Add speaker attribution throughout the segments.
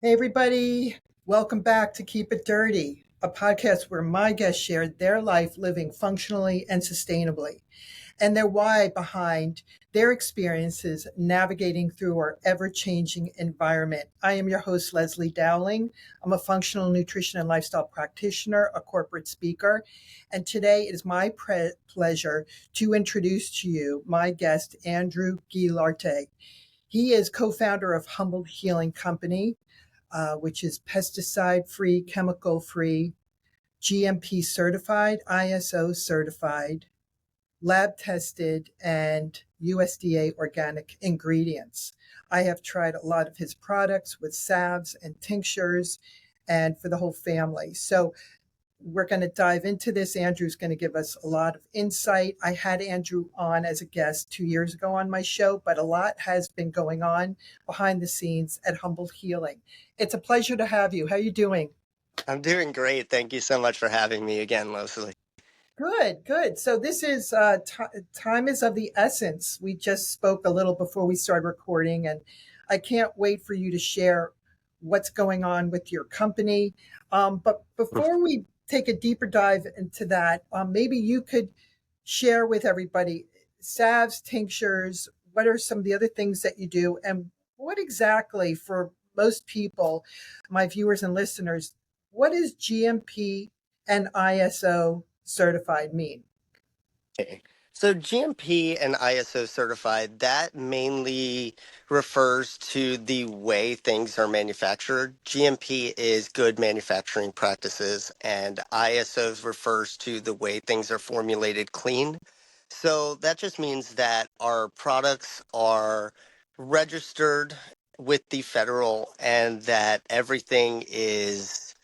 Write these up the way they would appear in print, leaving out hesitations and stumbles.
Speaker 1: Hey, everybody. Welcome back to Keep It Dirty, a podcast where my guests shared their life living functionally and sustainably and their why behind their experiences navigating through our ever changing environment. I am your host, Leslie Dowling. I'm a functional nutrition and lifestyle practitioner, a corporate speaker. And today it is my pleasure to introduce to you my guest, Andrew Guilarte. He is co founder of Humble Healing Company, which is pesticide free, chemical free, GMP certified, ISO certified, lab tested, and USDA organic ingredients. I have tried a lot of his products with salves and tinctures and for the whole family. So we're going to dive into this. Andrew's going to give us a lot of insight. I had Andrew on as a guest 2 years ago on my show, but a lot has been going on behind the scenes at Humble Healing. It's a pleasure to have you. How are you doing?
Speaker 2: I'm doing great. Thank you so much for having me again, Leslie.
Speaker 1: Good, good. So this is time is of the essence. We just spoke a little before we started recording, and I can't wait for you to share what's going on with your company. But before we take a deeper dive into that, maybe you could share with everybody salves, tinctures. What are some of the other things that you do, and what exactly for most people, my viewers and listeners, what is GMP and ISO certified mean?
Speaker 2: Okay. So GMP and ISO certified, that mainly refers to the way things are manufactured. GMP is good manufacturing practices, and ISO refers to the way things are formulated clean. So that just means that our products are registered with the federal and that everything is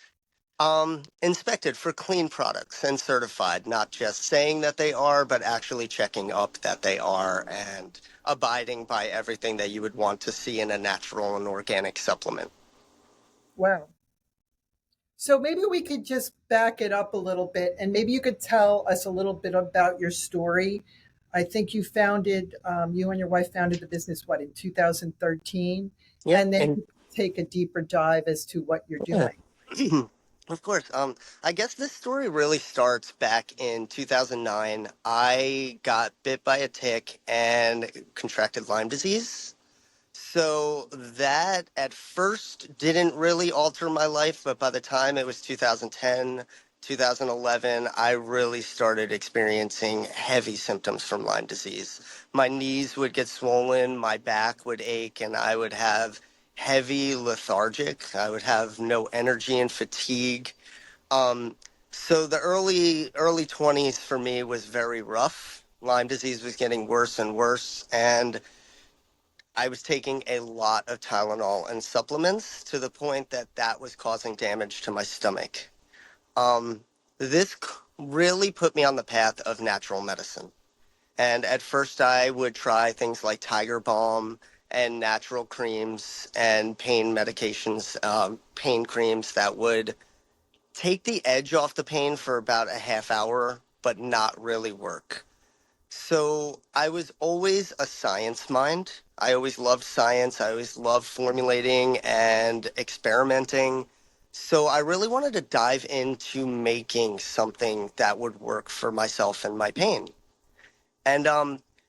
Speaker 2: inspected for clean products and certified, not just saying that they are, but actually checking up that they are and abiding by everything that you would want to see in a natural and organic supplement.
Speaker 1: Wow. So maybe we could just back it up a little bit and maybe you could tell us a little bit about your story. I think you and your wife founded the business, what, in 2013?
Speaker 2: Yeah,
Speaker 1: And then
Speaker 2: and
Speaker 1: take a deeper dive as to what you're
Speaker 2: yeah.
Speaker 1: doing.
Speaker 2: Of course. I guess this story really starts back in 2009. I got bit by a tick and contracted Lyme disease. So that at first didn't really alter my life, but by the time it was 2010, 2011, I really started experiencing heavy symptoms from Lyme disease. My knees would get swollen, my back would ache, and I would have heavy lethargic. I would have no energy and fatigue. Um, so the early 20s for me was very rough. Lyme disease was getting worse and worse, and I was taking a lot of Tylenol and supplements to the point that that was causing damage to my stomach. This really put me on the path of natural medicine. And at first, I would try things like Tiger Balm and natural creams and pain medications, pain creams that would take the edge off the pain for about a half hour, but not really work. So I was always a science mind. I always loved science. I always loved formulating and experimenting. So I really wanted to dive into making something that would work for myself and my pain. And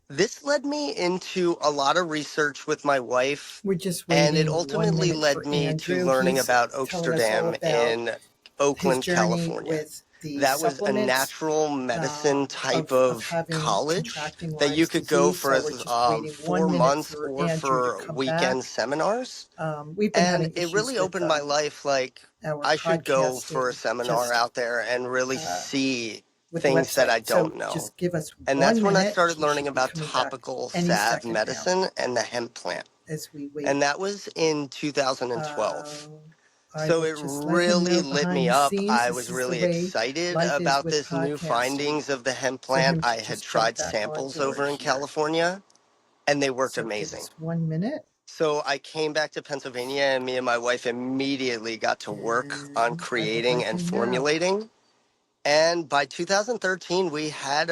Speaker 2: this led me into a lot of research with my wife,
Speaker 1: We're just
Speaker 2: and it
Speaker 1: waiting one
Speaker 2: ultimately
Speaker 1: minute
Speaker 2: led
Speaker 1: for
Speaker 2: me to
Speaker 1: Andrew.
Speaker 2: learning
Speaker 1: He's
Speaker 2: about
Speaker 1: telling us all
Speaker 2: Oaksterdam
Speaker 1: about
Speaker 2: in
Speaker 1: his
Speaker 2: Oakland,
Speaker 1: journey
Speaker 2: California.
Speaker 1: with the
Speaker 2: That was a
Speaker 1: supplements
Speaker 2: natural medicine type
Speaker 1: of
Speaker 2: of
Speaker 1: having
Speaker 2: college
Speaker 1: contracting
Speaker 2: that you
Speaker 1: Lyme's
Speaker 2: could go
Speaker 1: disease.
Speaker 2: for
Speaker 1: So we're
Speaker 2: as
Speaker 1: just waiting 1 minute
Speaker 2: 4 months
Speaker 1: for
Speaker 2: or
Speaker 1: Andrew to
Speaker 2: for
Speaker 1: come
Speaker 2: weekend
Speaker 1: back.
Speaker 2: seminars.
Speaker 1: We've been
Speaker 2: And
Speaker 1: having
Speaker 2: it
Speaker 1: issues
Speaker 2: really
Speaker 1: with
Speaker 2: opened my life. Like,
Speaker 1: our
Speaker 2: I should go for a
Speaker 1: podcasting,
Speaker 2: seminar
Speaker 1: just
Speaker 2: out there and really
Speaker 1: uh,
Speaker 2: see
Speaker 1: with the
Speaker 2: things that
Speaker 1: website.
Speaker 2: I
Speaker 1: So
Speaker 2: don't know.
Speaker 1: just give us
Speaker 2: And that's
Speaker 1: one
Speaker 2: when I
Speaker 1: minute.
Speaker 2: started
Speaker 1: He
Speaker 2: learning
Speaker 1: should be
Speaker 2: about
Speaker 1: coming back
Speaker 2: topical
Speaker 1: any
Speaker 2: salve
Speaker 1: second now
Speaker 2: medicine and the hemp plant.
Speaker 1: as we wait.
Speaker 2: And that was in
Speaker 1: Uh,
Speaker 2: 2012.
Speaker 1: I
Speaker 2: So
Speaker 1: will
Speaker 2: it
Speaker 1: just let him
Speaker 2: really
Speaker 1: know
Speaker 2: lit
Speaker 1: behind
Speaker 2: me
Speaker 1: the
Speaker 2: up.
Speaker 1: scenes.
Speaker 2: I
Speaker 1: This
Speaker 2: was
Speaker 1: is the
Speaker 2: really
Speaker 1: way
Speaker 2: excited
Speaker 1: life is
Speaker 2: about
Speaker 1: with
Speaker 2: this new
Speaker 1: podcasting
Speaker 2: findings of the hemp
Speaker 1: for
Speaker 2: plant.
Speaker 1: him
Speaker 2: I
Speaker 1: to
Speaker 2: had
Speaker 1: just jump
Speaker 2: tried
Speaker 1: back on
Speaker 2: samples
Speaker 1: board
Speaker 2: over in
Speaker 1: here.
Speaker 2: California and they worked
Speaker 1: So give
Speaker 2: amazing.
Speaker 1: us 1 minute.
Speaker 2: So I came back to Pennsylvania and me and my wife immediately got to work on
Speaker 1: And I will
Speaker 2: creating
Speaker 1: let
Speaker 2: and
Speaker 1: him know.
Speaker 2: formulating. And by 2013, we had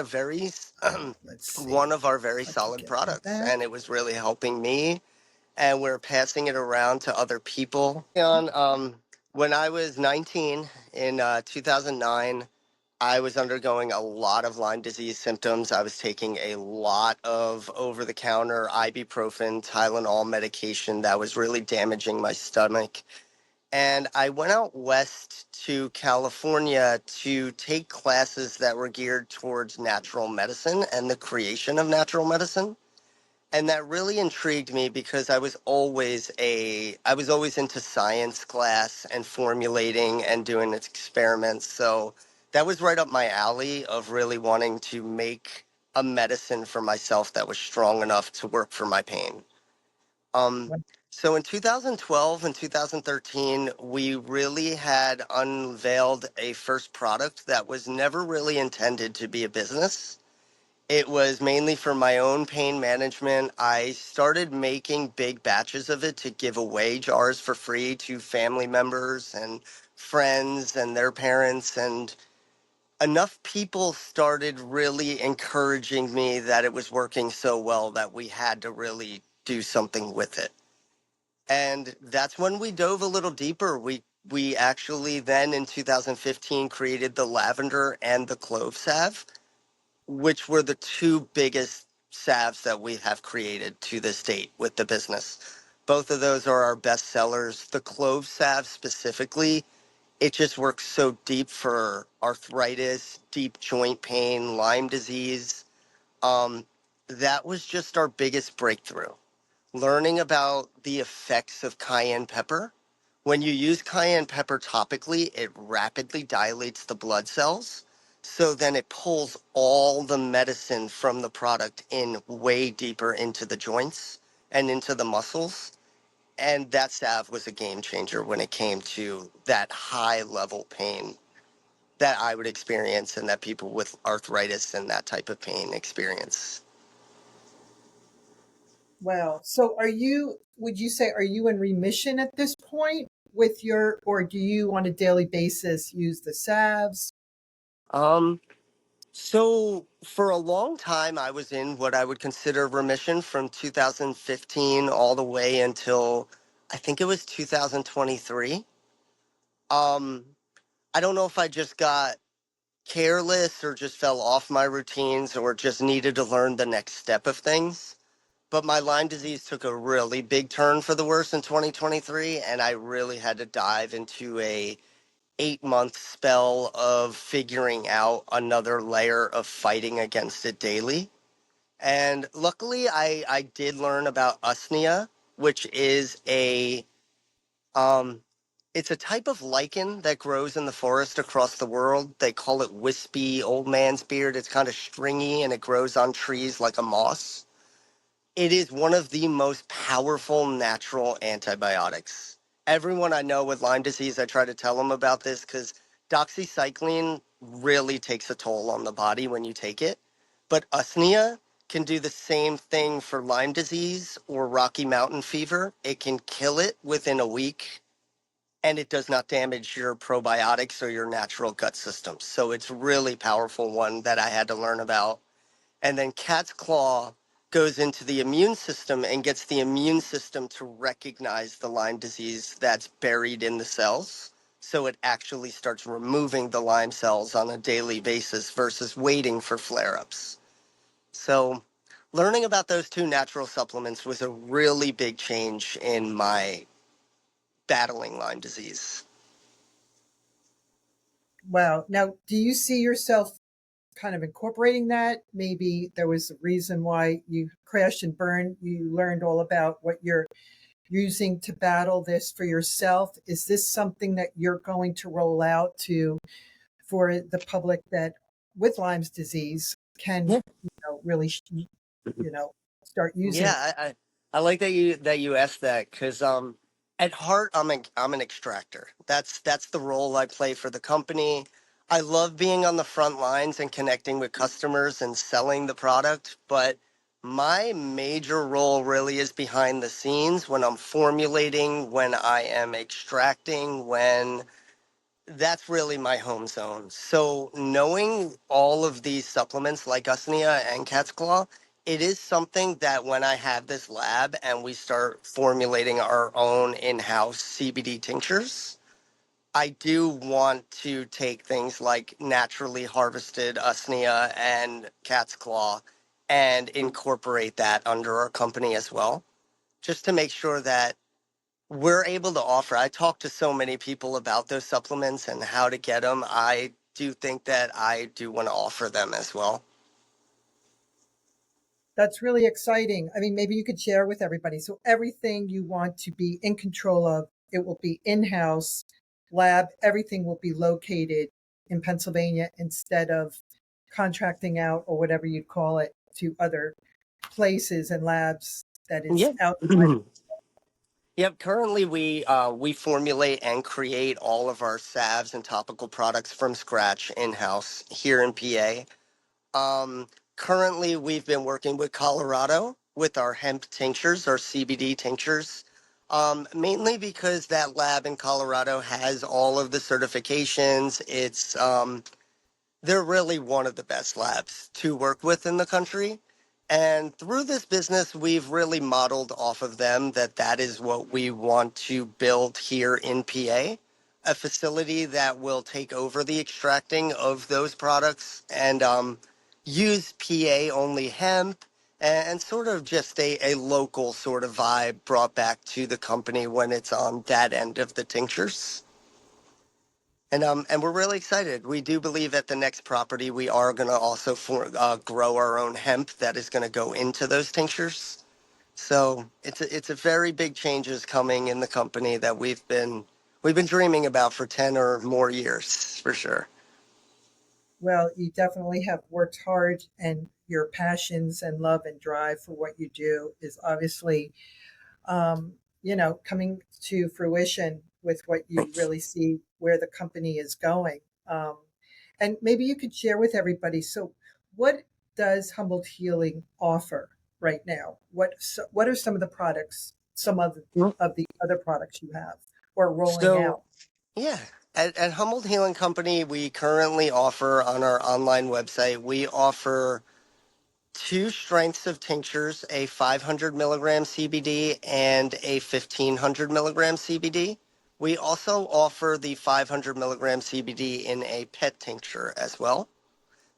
Speaker 1: Let's
Speaker 2: one
Speaker 1: see
Speaker 2: of our very
Speaker 1: if I can
Speaker 2: solid
Speaker 1: get him
Speaker 2: products, and
Speaker 1: back.
Speaker 2: it was really helping me and we're passing it around to other people. When I was 19 in 2009, I was undergoing a lot of Lyme disease symptoms. I was taking a lot of over the counter ibuprofen, Tylenol medication that was really damaging my stomach. And I went out west to California to take classes that were geared towards natural medicine and the creation of natural medicine. And that really intrigued me because I was always into science class and formulating and doing experiments. So that was right up my alley of really wanting to make a medicine for myself that was strong enough to work for my pain. Um, so in 2012 and 2013, we really had unveiled a first product that was never really intended to be a business. It was mainly for my own pain management. I started making big batches of it to give away jars for free to family members and friends and their parents. And enough people started really encouraging me that it was working so well that we had to really do something with it. And that's when we dove a little deeper. We actually then in 2015 created the lavender and the clove salve, which were the two biggest salves that we have created to this date with the business. Both of those are our best sellers. The clove salve specifically, it just works so deep for arthritis, deep joint pain, Lyme disease. Um, that was just our biggest breakthrough. Learning about the effects of cayenne pepper. When you use cayenne pepper topically, it rapidly dilates the blood cells. So then it pulls all the medicine from the product in way deeper into the joints and into the muscles. And that salve was a game changer when it came to that high level pain that I would experience and that people with arthritis and that type of pain experience.
Speaker 1: Wow. So would you say, are you in remission at this point with or do you on a daily basis use the salves?
Speaker 2: Um, So, for a long time, I was in what I would consider remission from 2015 all the way until I think it was 2023. Um, I don't know if I just got careless or just fell off my routines or just needed to learn the next step of things. But my Lyme disease took a really big turn for the worse in 2023, and I really had to dive into a 8-month spell of figuring out another layer of fighting against it daily. And luckily, I did learn about usnea, which is um, it's a type of lichen that grows in the forest across the world. They call it wispy old man's beard. It's kind of stringy and it grows on trees like a moss. It is one of the most powerful natural antibiotics. Everyone I know with Lyme disease, I try to tell them about this because doxycycline really takes a toll on the body when you take it. But usnea can do the same thing for Lyme disease or Rocky Mountain fever. It can kill it within a week and it does not damage your probiotics or your natural gut system. So it's really powerful one that I had to learn about. And then cat's claw goes into the immune system and gets the immune system to recognize the Lyme disease that's buried in the cells. So it actually starts removing the Lyme cells on a daily basis versus waiting for flare ups. So learning about those two natural supplements was a really big change in my battling Lyme disease.
Speaker 1: Wow. Now, do you see yourself kind of incorporating that? Maybe there was a reason why you crashed and burned. You learned all about what you're using to battle this for yourself. Is this something that you're going to roll out to for the public that with Lyme's disease can,
Speaker 2: Yeah.
Speaker 1: really, start using?
Speaker 2: I like that you asked that because at heart I'm an extractor. That's the role I play for the company. I love being on the front lines and connecting with customers and selling the product, but my major role really is behind the scenes when I'm formulating, when I am extracting, when that's really my home zone. So knowing all of these supplements like Usnea and Cat's Claw, it is something that when I have this lab and we start formulating our own in-house CBD tinctures, I do want to take things like naturally harvested usnea and cat's claw and incorporate that under our company as well, just to make sure that we're able to offer. I talk to so many people about those supplements and how to get them. I do think that I do want to offer them as well.
Speaker 1: That's really exciting. I mean, maybe you could share with everybody. So everything you want to be in control of, it will be in-house lab. Everything will be located in Pennsylvania instead of contracting out or whatever you'd call it to other places and labs that is
Speaker 2: Yeah.
Speaker 1: outside.
Speaker 2: Yep. Currently, we formulate and create all of our salves and topical products from scratch in house here in PA. Currently, we've been working with Colorado with our hemp tinctures, our CBD tinctures, mainly because that lab in Colorado has all of the certifications. They're really one of the best labs to work with in the country. And through this business, we've really modeled off of them that is what we want to build here in PA, a facility that will take over the extracting of those products and use PA only hemp and sort of just a local sort of vibe brought back to the company when it's on that end of the tinctures. And we're really excited. We do believe at the next property we are going to also grow our own hemp that is going to go into those tinctures. So it's a very big changes coming in the company that we've been dreaming about for 10 or more years for sure.
Speaker 1: Well, you definitely have worked hard, and your passions and love and drive for what you do is obviously coming to fruition with what you
Speaker 2: Thanks.
Speaker 1: really see where the company is going. Um, and maybe you could share with everybody. So, what does Humboldt Healing offer right now? What are some of the products, of the other products you have or rolling
Speaker 2: So
Speaker 1: out?
Speaker 2: yeah, at Humboldt Healing Company, we currently offer on our online website, we offer two strengths of tinctures, a 500 milligram CBD and a 1500 milligram CBD. We also offer the 500 milligram CBD in a pet tincture as well.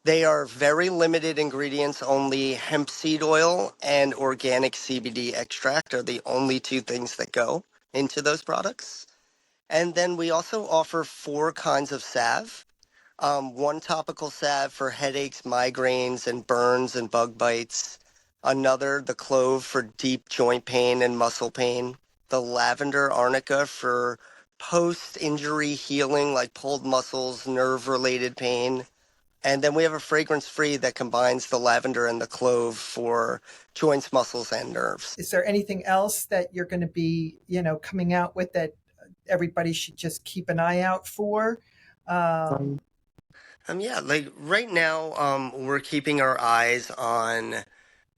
Speaker 2: They are very limited ingredients, only hemp seed oil and organic CBD extract are the only two things that go into those products. And then we also offer four kinds of salve. One topical salve for headaches, migraines, and burns and bug bites. Another, the clove for deep joint pain and muscle pain. The lavender arnica for post injury healing, like pulled muscles, nerve related pain. And then we have a fragrance free that combines the lavender and the clove for joints, muscles, and nerves.
Speaker 1: Is there anything else that you're going to be, coming out with that everybody should just keep an eye out for? Um,
Speaker 2: Yeah, like right now, we're keeping our eyes on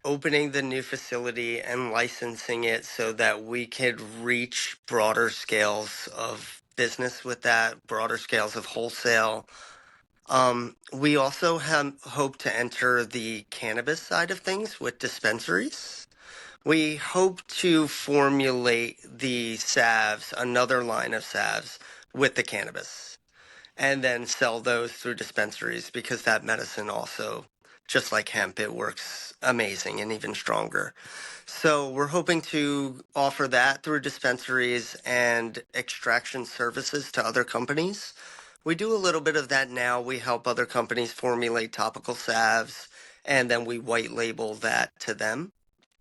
Speaker 2: opening the new facility and licensing it so that we could reach broader scales of business with that, broader scales of wholesale. We also have hope to enter the cannabis side of things with dispensaries. We hope to formulate the salves, another line of salves with the cannabis and then sell those through dispensaries because that medicine also, just like hemp, it works amazing and even stronger. So we're hoping to offer that through dispensaries and extraction services to other companies. We do a little bit of that now. We help other companies formulate topical salves and then we white label that to them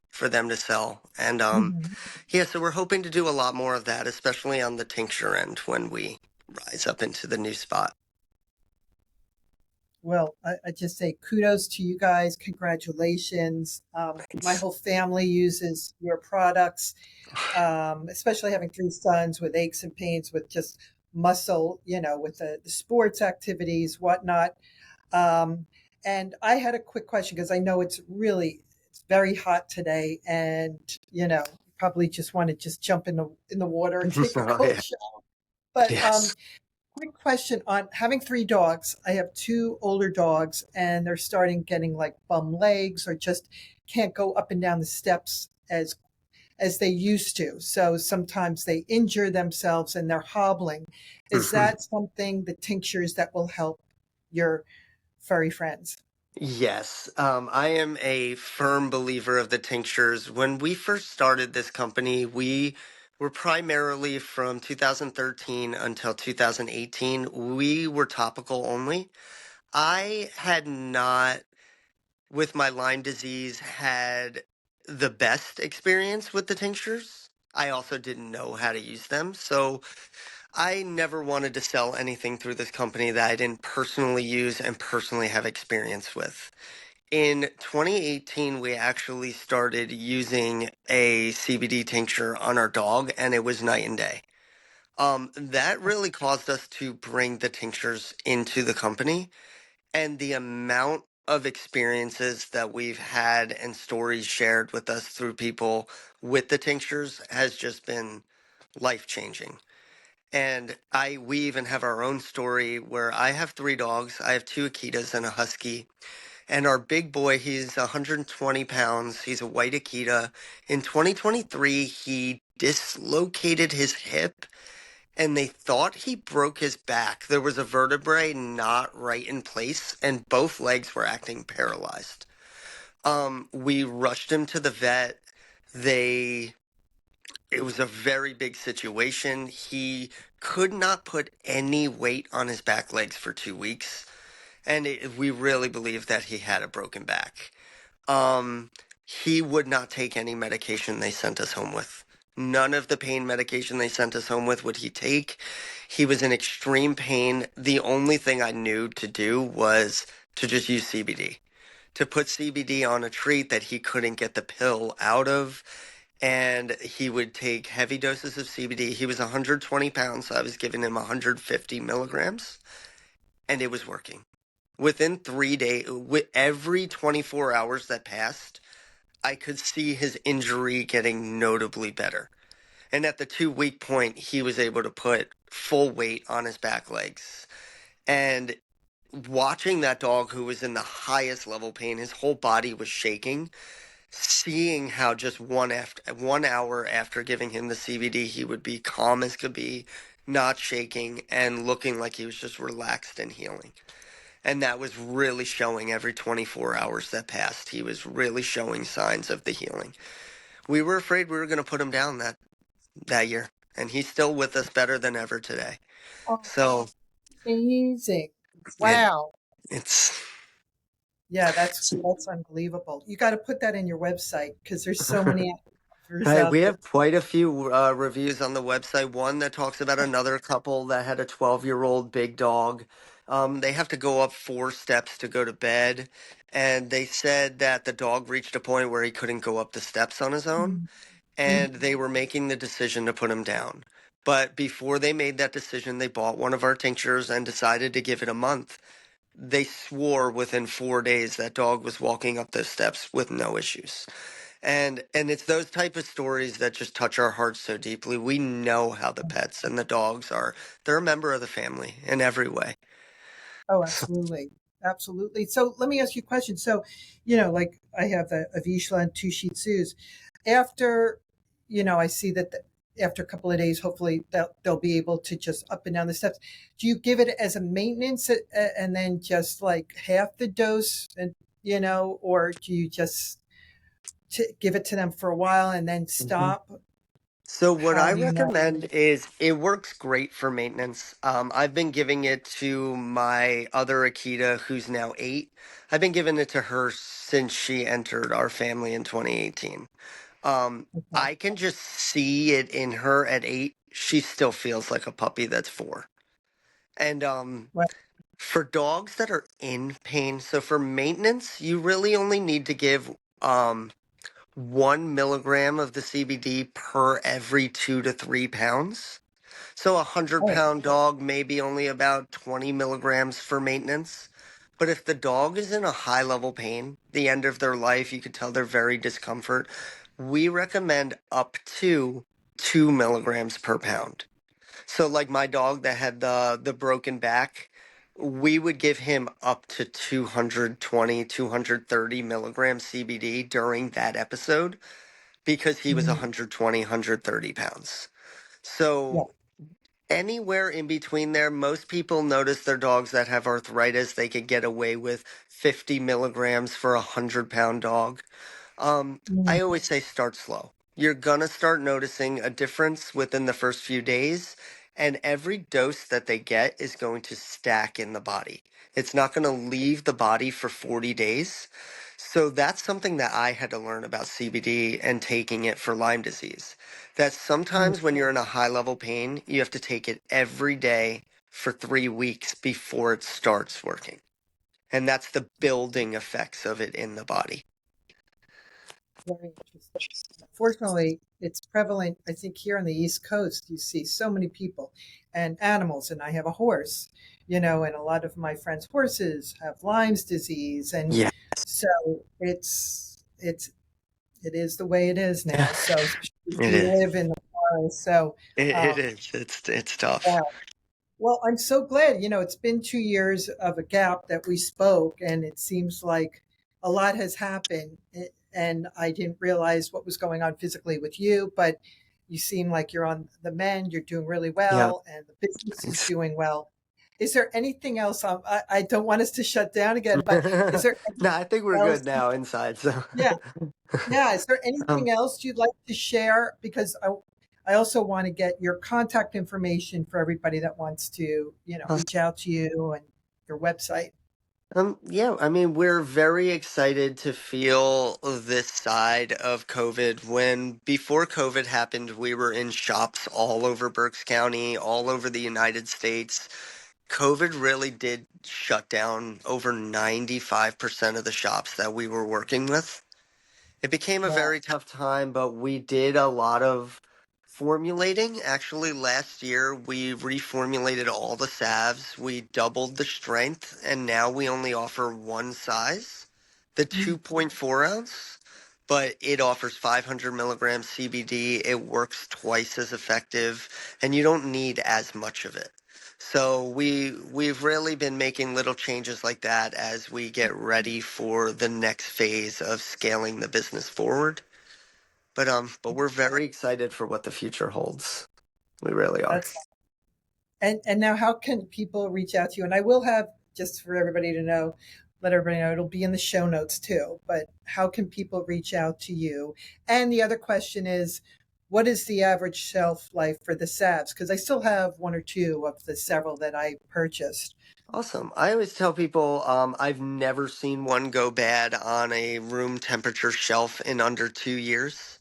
Speaker 2: for them to sell. And
Speaker 1: mhm.
Speaker 2: yeah, so we're hoping to do a lot more of that, especially on the tincture end when we rise up into the new spot.
Speaker 1: Well, I just say kudos to you guys. Congratulations. My
Speaker 2: Thanks.
Speaker 1: whole family uses your products, especially having three sons with aches and pains with just muscle, with the sports activities, whatnot. Um, and I had a quick question because I know it's very hot today, and you probably just want to just jump in the water and take a
Speaker 2: Oh
Speaker 1: cold
Speaker 2: yeah.
Speaker 1: shower. But
Speaker 2: Yes.
Speaker 1: quick question on having three dogs. I have two older dogs, and they're starting getting like bum legs or just can't go up and down the steps as they used to. So sometimes they injure themselves and they're hobbling. Is
Speaker 2: Mhm.
Speaker 1: that something, the tinctures that will help your furry friends?
Speaker 2: Yes, I am a firm believer of the tinctures. When we first started this company, we were primarily from 2013 until 2018. We were topical only. I had not, with my Lyme disease, had the best experience with the tinctures. I also didn't know how to use them. So I never wanted to sell anything through this company that I didn't personally use and personally have experience with. In 2018, we actually started using a CBD tincture on our dog, and it was night and day. That really caused us to bring the tinctures into the company, and the amount of experiences that we've had and stories shared with us through people with the tinctures has just been life changing. And we even have our own story where I have three dogs. I have two Akitas and a Husky. And our big boy, he's 120 pounds. He's a white Akita. In 2023, he dislocated his hip and they thought he broke his back. There was a vertebrae not right in place and both legs were acting paralyzed. We rushed him to the vet. They It was a very big situation. He could not put any weight on his back legs for 2 weeks, and we really believed that he had a broken back. Um, he would not take any medication they sent us home with. None of the pain medication they sent us home with would he take. He was in extreme pain. The only thing I knew to do was to just use CBD, to put CBD on a treat that he couldn't get the pill out of. And he would take heavy doses of CBD. He was 120 pounds, so I was giving him 150 milligrams, and it was working. Within 3 days, with every 24 hours that passed, I could see his injury getting notably better. And at the 2 week point, he was able to put full weight on his back legs. And watching that dog who was in the highest level pain, his whole body was shaking, seeing how just 1 hour after giving him the CBD, he would be calm as could be, not shaking, and looking like he was just relaxed and healing. And that was really showing every 24 hours that passed. He was really showing signs of the healing. We were afraid we were going to put him down that year, and he's still with us better than ever today.
Speaker 1: Oh,
Speaker 2: So
Speaker 1: amazing.
Speaker 2: it
Speaker 1: Wow.
Speaker 2: it's
Speaker 1: Yeah, that's unbelievable. You got to put that in your website because there's so many offers
Speaker 2: Hey,
Speaker 1: out
Speaker 2: we
Speaker 1: there.
Speaker 2: have quite a few reviews on the website. One that talks about another couple that had a 12-year-old big dog. They have to go up 4 steps to go to bed, and they said that the dog reached a point where he couldn't go up the steps on his own,
Speaker 1: Mhm.
Speaker 2: and
Speaker 1: Mhm.
Speaker 2: they were making the decision to put him down. But before they made that decision, they bought one of our tinctures and decided to give it a month. They swore within 4 days that dog was walking up those steps with no issues. And it's those type of stories that just touch our hearts so deeply. We know how the pets and the dogs are. They're a member of the family in every way.
Speaker 1: Oh, absolutely. Absolutely. So let me ask you a question. So, like I have a Vizsla and two Shih Tzus. After, I see that after a couple of days, hopefully they'll be able to just up and down the steps. Do you give it as a maintenance and then just like half the dose and, or do you just give it to them for a while and then
Speaker 2: Mhm.
Speaker 1: stop?
Speaker 2: So what
Speaker 1: How
Speaker 2: I
Speaker 1: do you know?
Speaker 2: recommend is it works great for maintenance. I've been giving it to my other Akita, who's now 8. I've been giving it to her since she entered our family in 2018.
Speaker 1: Okay.
Speaker 2: I can just see it in her at 8. She still feels like a puppy that's 4. And
Speaker 1: Well,
Speaker 2: for dogs that are in pain, so for maintenance, you really only need to give 1 milligram of the CBD per every 2 to 3 pounds. So a hundred
Speaker 1: oh,
Speaker 2: pound dog maybe only about 20 milligrams for maintenance. But if the dog is in a high level pain, the end of their life, you could tell they're very discomfort. We recommend up to 2 milligrams per pound. So like my dog that had the broken back, we would give him up to 220, 230 milligrams CBD during that episode because he was
Speaker 1: Mhm.
Speaker 2: 120, 130 pounds.
Speaker 1: Yeah.
Speaker 2: So anywhere in between there, most people notice their dogs that have arthritis, they could get away with 50 milligrams for a 100-pound dog. I
Speaker 1: Mhm.
Speaker 2: always say start slow. You're gonna start noticing a difference within the first few days, and every dose that they get is going to stack in the body. It's not gonna leave the body for 40 days. So that's something that I had to learn about CBD and taking it for Lyme disease. That
Speaker 1: Mhm.
Speaker 2: sometimes when you're in a high level pain, you have to take it every day for 3 weeks before it starts working. And that's the building effects of it in the body.
Speaker 1: Very interesting. Fortunately, it's prevalent, I think, here on the East Coast. You see so many people and animals, and I have a horse, and a lot of my friends' horses have Lyme's disease. And
Speaker 2: Yeah.
Speaker 1: so it is the way it is now. So, especially if
Speaker 2: It
Speaker 1: you
Speaker 2: is.
Speaker 1: live in the forest. So,
Speaker 2: It
Speaker 1: um,
Speaker 2: is. It's tough.
Speaker 1: yeah. Well, I'm so glad. It's been 2 years of a gap that we spoke, and it seems like a lot has happened. And I didn't realize what was going on physically with you, but you seem like you're on the mend, you're doing really
Speaker 2: Yeah.
Speaker 1: well, and the business is
Speaker 2: It's-
Speaker 1: doing well. Is there anything else? I don't want us to shut down again, but is there
Speaker 2: No,
Speaker 1: anything
Speaker 2: I think we're
Speaker 1: else?
Speaker 2: good now inside. So,
Speaker 1: Yeah. Yeah, is there
Speaker 2: um,
Speaker 1: anything else you'd like to share? Because I also want to get your contact information for everybody that wants to, reach out to you and your website.
Speaker 2: yeah, I mean, we're very excited to feel this side of COVID. When before COVID happened, we were in shops all over Berks County, all over the United States. COVID really did shut down over 95% of the shops that we were working with. It became a
Speaker 1: Wow.
Speaker 2: very tough time, but we did a lot of formulating. Actually, last year we reformulated all the salves. We doubled the strength, and now we only offer one size, the
Speaker 1: Mm.
Speaker 2: 2.4 ounce, but it offers 500 milligrams CBD. It works twice as effective, and you don't need as much of it. So we've really been making little changes like that as we get ready for the next phase of scaling the business forward. But we're very excited for what the future holds. We really are.
Speaker 1: That's and now how can people reach out to you? And I will have, just for everybody to know, let everybody know, it'll be in the show notes too. But how can people reach out to you? And the other question is, what is the average shelf life for the salves? Because I still have one or two of the several that I purchased.
Speaker 2: Awesome. I always tell people I've never seen one go bad on a room temperature shelf in under 2 years.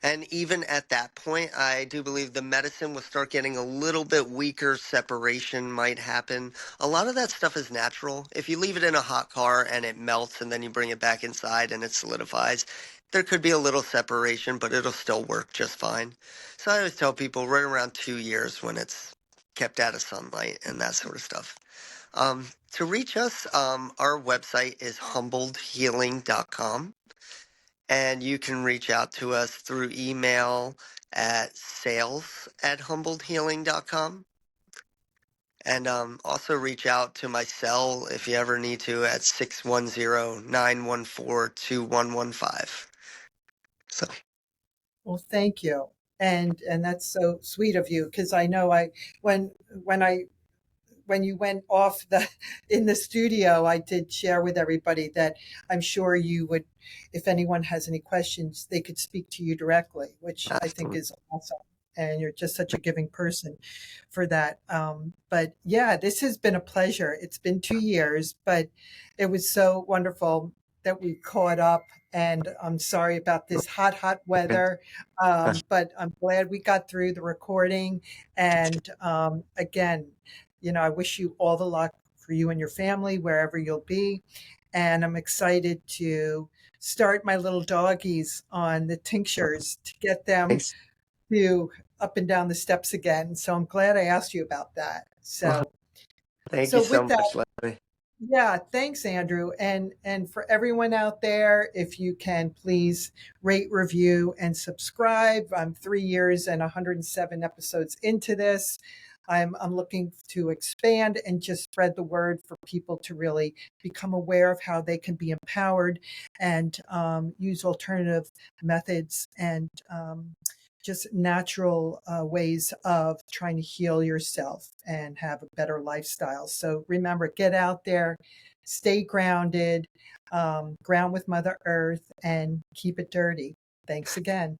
Speaker 2: And even at that point, I do believe the medicine will start getting a little bit weaker. Separation might happen. A lot of that stuff is natural. If you leave it in a hot car and it melts and then you bring it back inside and it solidifies, there could be a little separation, but it'll still work just fine. So I always tell people right around 2 years when it's kept out of sunlight and that sort of stuff. To reach us, our website is humbledhealing.com, and you can reach out to us through email at sales@humbledhealing.com. And also reach out to my cell if you ever need to at 610-914-2115. So
Speaker 1: Well, thank you. And that's so sweet of you, because I know when when I when you went off the in the studio, I did share with everybody that I'm sure you would, if anyone has any questions, they could speak to you directly, which I think
Speaker 2: absolutely.
Speaker 1: is awesome. And you're just such a giving person for that. But yeah, this has been a pleasure. It's been 2 years, but it was so wonderful that we caught up. And I'm sorry about this hot weather, but I'm glad we got through the recording. And again, I wish you all the luck for you and your family, wherever you'll be. And I'm excited to start my little doggies on the tinctures to get them
Speaker 2: Thanks.
Speaker 1: to up and down the steps again. So I'm glad I asked you about that.
Speaker 2: Well,
Speaker 1: So,
Speaker 2: thank you
Speaker 1: so
Speaker 2: so
Speaker 1: with that,
Speaker 2: much, Leslie.
Speaker 1: yeah, thanks, Andrew. And for everyone out there, if you can please rate, review, and subscribe. I'm 3 years and 107 episodes into this. I'm looking to expand and just spread the word for people to really become aware of how they can be empowered and use alternative methods and just natural ways of trying to heal yourself and have a better lifestyle. So remember, get out there, stay grounded, ground with Mother Earth, and keep it dirty. Thanks again.